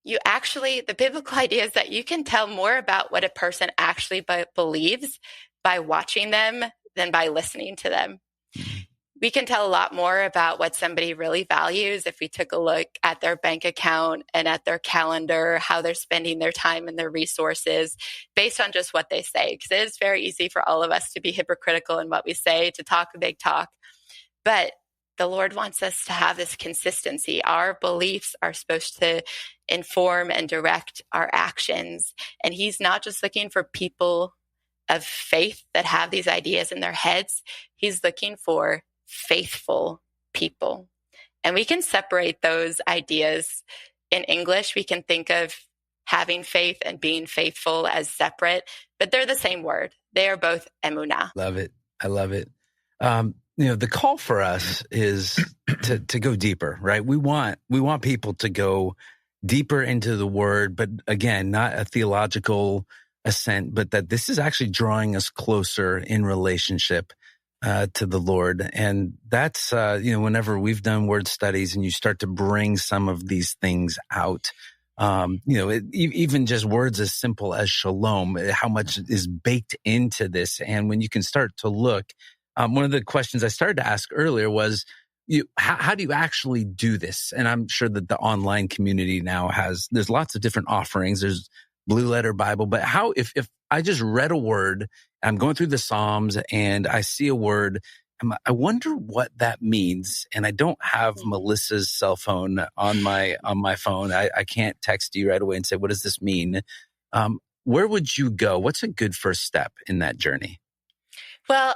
Speaker 3: the biblical idea is that you can tell more about what a person actually believes by watching them than by listening to them. We can tell a lot more about what somebody really values if we took a look at their bank account and at their calendar, how they're spending their time and their resources based on just what they say. Because it is very easy for all of us to be hypocritical in what we say, to talk a big talk. But the Lord wants us to have this consistency. Our beliefs are supposed to inform and direct our actions. And He's not just looking for people of faith that have these ideas in their heads. He's looking for faithful people. And we can separate those ideas. In English, we can think of having faith and being faithful as separate, but they're the same word. They are both emunah.
Speaker 1: Love it. I love it. The call for us is to go deeper, right? We want people to go deeper into the word, but again, not a theological assent, but that this is actually drawing us closer in relationship to the Lord. And that's, whenever we've done word studies and you start to bring some of these things out, even just words as simple as shalom, how much is baked into this. And when you can start to look, one of the questions I started to ask earlier was, how do you actually do this? And I'm sure that the online community now there's lots of different offerings. There's Blue Letter Bible, but how, if I just read a word, I'm going through the Psalms and I see a word, I wonder what that means. And I don't have Melissa's cell phone on my phone. I can't text you right away and say, what does this mean? Where would you go? What's a good first step in that journey?
Speaker 3: Well,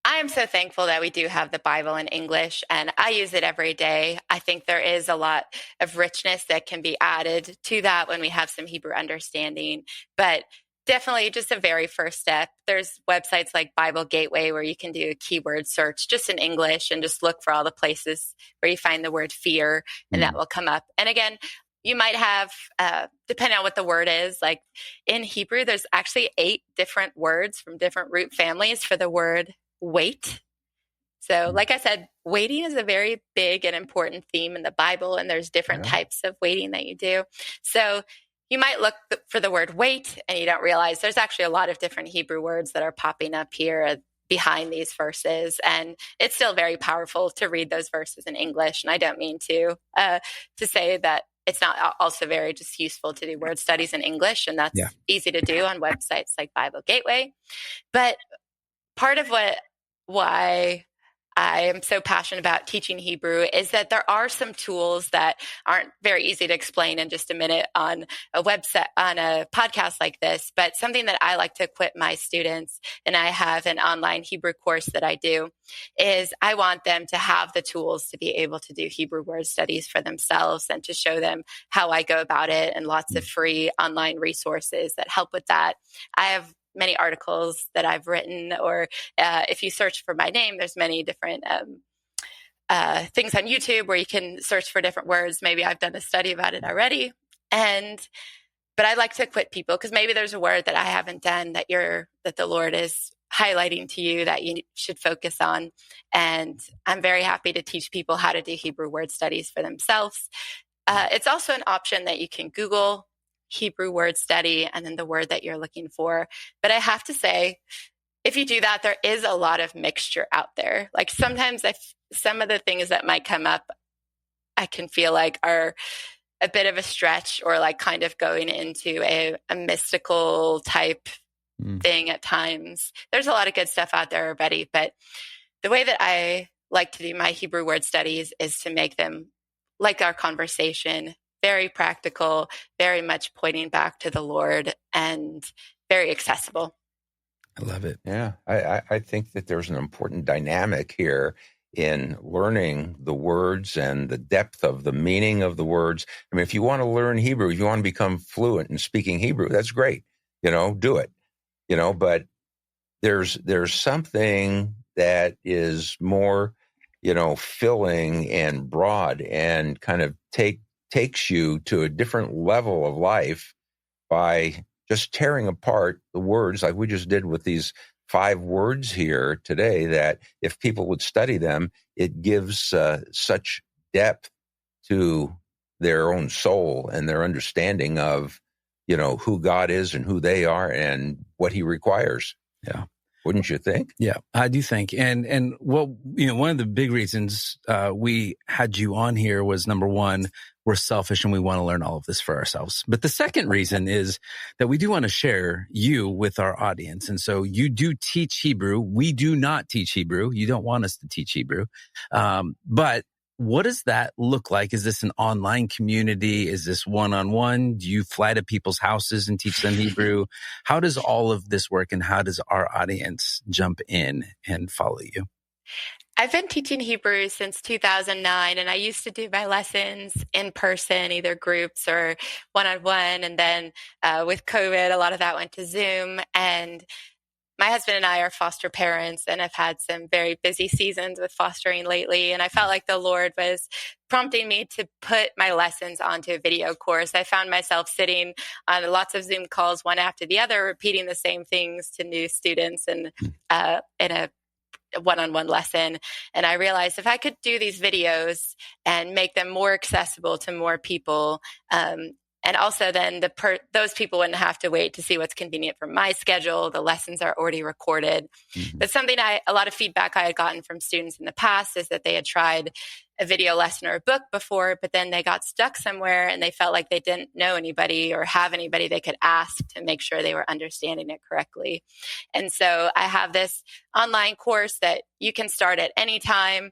Speaker 3: I am so thankful that we do have the Bible in English, and I use it every day. I think there is a lot of richness that can be added to that when we have some Hebrew understanding. But definitely just a very first step. There's websites like Bible Gateway where you can do a keyword search just in English and just look for all the places where you find the word fear, and that will come up. And again, you might have, depending on what the word is, like in Hebrew, there's actually 8 different words from different root families for the word wait. So like I said, waiting is a very big and important theme in the Bible, and there's different types of waiting that you do. So you might look for the word wait and you don't realize there's actually a lot of different Hebrew words that are popping up here behind these verses. And it's still very powerful to read those verses in English. And I don't mean to say that it's not also very just useful to do word studies in English. And that's easy to do on websites like Bible Gateway. But part of why I am so passionate about teaching Hebrew is that there are some tools that aren't very easy to explain in just a minute on a website, on a podcast like this, but something that I like to equip my students, and I have an online Hebrew course that I do, is I want them to have the tools to be able to do Hebrew word studies for themselves and to show them how I go about it, and lots of free online resources that help with that. I have many articles that I've written, or if you search for my name, there's many different things on YouTube where you can search for different words. Maybe I've done a study about it already. But I like to equip people because maybe there's a word that I haven't done that the Lord is highlighting to you that you should focus on. And I'm very happy to teach people how to do Hebrew word studies for themselves. It's also an option that you can Google Hebrew word study and then the word that you're looking for. But I have to say, if you do that, there is a lot of mixture out there. Like sometimes some of the things that might come up, I can feel like are a bit of a stretch, or like kind of going into a mystical type thing at times. There's a lot of good stuff out there already, but the way that I like to do my Hebrew word studies is to make them, like our conversation, very practical, very much pointing back to the Lord, and very accessible.
Speaker 1: I love it.
Speaker 2: Yeah, I think that there's an important dynamic here in learning the words and the depth of the meaning of the words. I mean, if you want to learn Hebrew, if you want to become fluent in speaking Hebrew, that's great. Do it. But there's something that is more, filling and broad, and kind of takes you to a different level of life by just tearing apart the words, like we just did with these 5 words here today, that if people would study them, it gives such depth to their own soul and their understanding of, who God is and who they are and what he requires.
Speaker 1: Yeah.
Speaker 2: Wouldn't you think?
Speaker 1: Yeah, I do think. And one of the big reasons we had you on here was, number one, we're selfish and we want to learn all of this for ourselves. But the second reason is that we do want to share you with our audience. And so you do teach Hebrew. We do not teach Hebrew. You don't want us to teach Hebrew. But what does that look like? Is this an online community? Is this one-on-one? Do you fly to people's houses and teach them Hebrew? How does all of this work, and how does our audience jump in and follow you?
Speaker 3: I've been teaching Hebrew since 2009, and I used to do my lessons in person, either groups or one-on-one. And then with COVID, a lot of that went to Zoom. And my husband and I are foster parents and have had some very busy seasons with fostering lately. And I felt like the Lord was prompting me to put my lessons onto a video course. I found myself sitting on lots of Zoom calls, one after the other, repeating the same things to new students and in a one-on-one lesson. And I realized if I could do these videos and make them more accessible to more people, and also then those people wouldn't have to wait to see what's convenient for my schedule. The lessons are already recorded. Mm-hmm. That's something a lot of feedback I had gotten from students in the past is that they had tried a video lesson or a book before, but then they got stuck somewhere and they felt like they didn't know anybody or have anybody they could ask to make sure they were understanding it correctly. And so I have this online course that you can start at any time.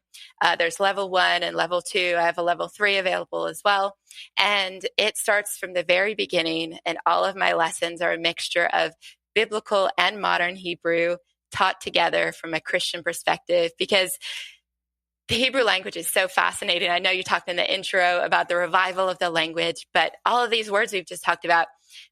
Speaker 3: There's level 1 and level 2. I have a level 3 available as well. And it starts from the very beginning, and all of my lessons are a mixture of biblical and modern Hebrew taught together from a Christian perspective, because the Hebrew language is so fascinating. I know you talked in the intro about the revival of the language, but all of these words we've just talked about,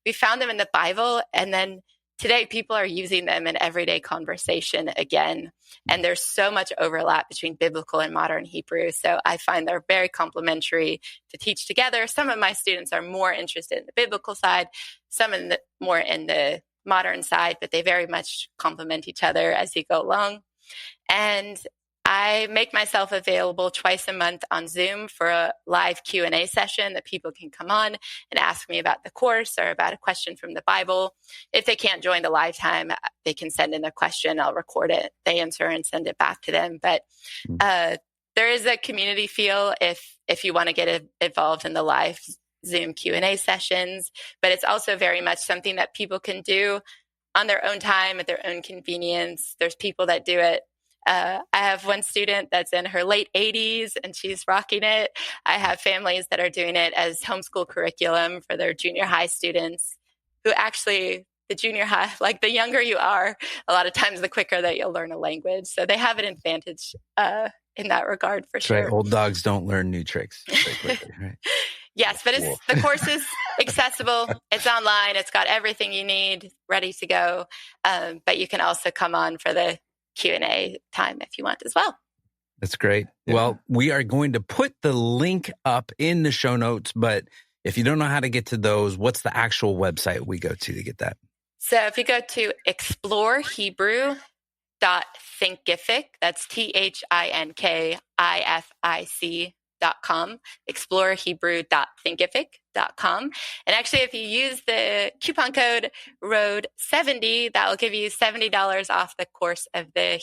Speaker 3: we found them in the Bible, and then today people are using them in everyday conversation again. And there's so much overlap between biblical and modern Hebrew. So I find they're very complementary to teach together. Some of my students are more interested in the biblical side, some more in the modern side, but they very much complement each other as you go along. And I make myself available twice a month on Zoom for a live Q&A session that people can come on and ask me about the course or about a question from the Bible. If they can't join the live time, they can send in their question. I'll record it, they answer, and send it back to them. But there is a community feel if you want to get involved in the live Zoom Q&A sessions. But it's also very much something that people can do on their own time, at their own convenience. There's people that do it. I have one student that's in her late 80s and she's rocking it. I have families that are doing it as homeschool curriculum for their junior high students, who actually, the junior high, like the younger you are, a lot of times the quicker that you'll learn a language. So they have an advantage in that regard for sure.
Speaker 1: Right. Old dogs don't learn new tricks very quickly, right?
Speaker 3: Yes, but the course is accessible. It's online. It's got everything you need ready to go. But you can also come on for the Q&A time if you want as well.
Speaker 1: That's great. Yeah. Well, we are going to put the link up in the show notes, but if you don't know how to get to those, what's the actual website we go to get that?
Speaker 3: So if you go to explorehebrew.thinkific, that's THINKIFIC.com, explorehebrew.thinkific.com. And actually, if you use the coupon code ROAD70, that will give you $70 off the cost of the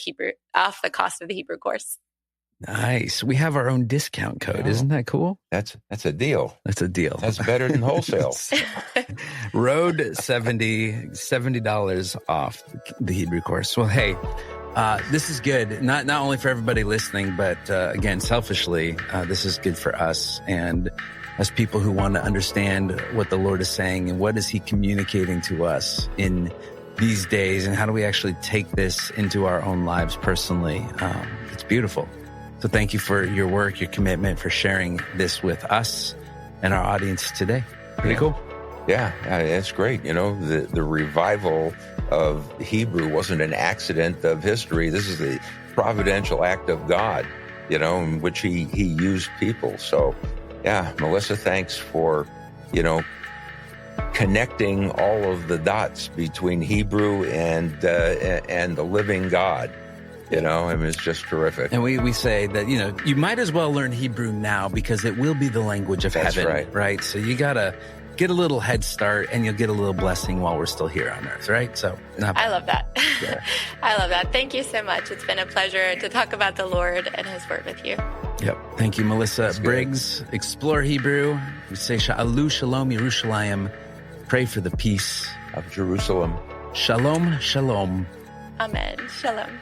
Speaker 3: Hebrew course.
Speaker 1: Nice. We have our own discount code.
Speaker 2: Yeah.
Speaker 1: Isn't that cool?
Speaker 2: That's a deal.
Speaker 1: That's a deal.
Speaker 2: That's better than wholesale.
Speaker 1: Road $70 off the Hebrew course. Well, hey, this is good. Not only for everybody listening, but again, selfishly, this is good for us. And as people who want to understand what the Lord is saying and what is he communicating to us in these days, and how do we actually take this into our own lives personally? It's beautiful. So thank you for your work, your commitment, for sharing this with us and our audience today. Pretty cool.
Speaker 2: Yeah, it's great. You know, the revival of Hebrew wasn't an accident of history. This is the providential act of God, you know, in which he used people. So, yeah, Melissa, thanks for, you know, connecting all of the dots between Hebrew and the living God. You know, I mean, it's just terrific.
Speaker 1: And we say that, you know, you might as well learn Hebrew now because it will be the language of
Speaker 2: That's
Speaker 1: heaven,
Speaker 2: right.
Speaker 1: So you got to get a little head start and you'll get a little blessing while we're still here on earth, right? So
Speaker 3: I love that.
Speaker 1: Yeah.
Speaker 3: I love that. Thank you so much. It's been a pleasure to talk about the Lord and his word with you.
Speaker 1: Yep. Thank you, Melissa Briggs. Explore Hebrew. We say Sha'alu Shalom Yerushalayim. Pray for the peace
Speaker 2: Of Jerusalem.
Speaker 1: Shalom, shalom.
Speaker 3: Amen. Shalom.